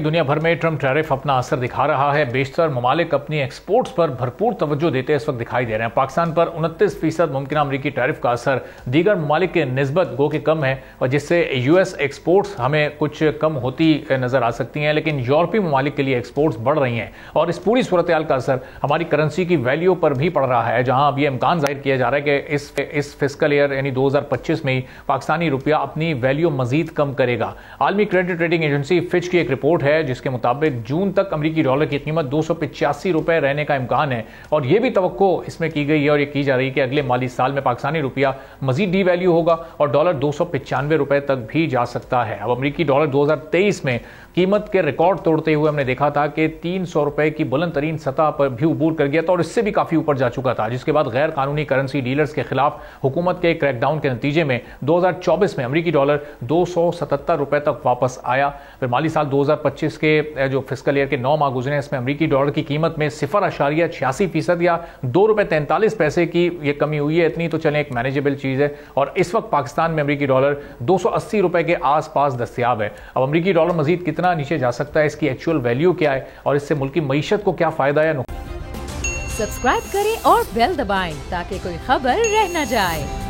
دنیا بھر میں ٹرمپ ٹیرف اپنا اثر دکھا رہا ہے۔ بیشتر ممالک اپنی ایکسپورٹس پر بھرپور توجہ دیتے اس وقت دکھائی دے رہے ہیں۔ پاکستان پر 29% ممکنہ امریکی ٹیرف کا اثر دیگر ممالک کے نسبت گو کہ کم ہے، اور جس سے یو ایس ایکسپورٹس ہمیں کچھ کم ہوتی نظر آ سکتی ہیں، لیکن یورپی ممالک کے لیے ایکسپورٹس بڑھ رہی ہیں، اور اس پوری صورتحال کا اثر ہماری کرنسی کی ویلیو پر بھی پڑ رہا ہے، جہاں اب یہ امکان ظاہر کیا جا رہا ہے کہ اس فسکل ایئر یعنی 2025 میں پاکستانی روپیہ اپنی ویلیو مزید کم کرے گا۔ عالمی کریڈٹ ریٹنگ ایجنسی فچ کی ایک رپورٹ ہے جس کے مطابق جون تک امریکی ڈالر کی قیمت 285 روپے رہنے کا امکان ہے، اور یہ بھی توقع اس میں کی گئی ہے اور یہ کی جا رہی ہے کہ اگلے مالی سال میں پاکستانی روپیہ مزید ڈی ویلیو ہوگا اور ڈالر 295 روپے تک بھی جا سکتا ہے۔ اب امریکی ڈالر 2023 میں قیمت کے ریکارڈ توڑتے ہوئے ہم نے دیکھا تھا کہ 300 روپے کی بلند ترین سطح پر بھی عبور کر گیا تھا اور اس سے بھی کافی اوپر جا چکا تھا، جس کے بعد غیر قانونی کرنسی ڈیلرز کے خلاف حکومت کے کریک ڈاؤن کے نتیجے میں 2024 میں امریکی ڈالر 277 روپے تک واپس آیا۔ پھر مالی سال 2025 کے جو فسکل ایئر کے 9 ماہ گزرے ہیں، اس میں امریکی ڈالر کی قیمت میں 0.86% یا 2 روپے 43 پیسے کی یہ کمی ہوئی ہے۔ اتنی تو چلیں ایک مینیجیبل چیز ہے، اور اس وقت پاکستان میں امریکی ڈالر 280 روپے کے آس پاس دستیاب ہے۔ اب امریکی ڈالر مزید کتنا نیچے جا سکتا ہے، اس کی ایکچوئل ویلیو کیا ہے، اور اس سے ملکی معیشت کو کیا فائدہ ہے؟ سبسکرائب کریں اور بیل دبائیں تاکہ کوئی خبر رہ نہ جائے۔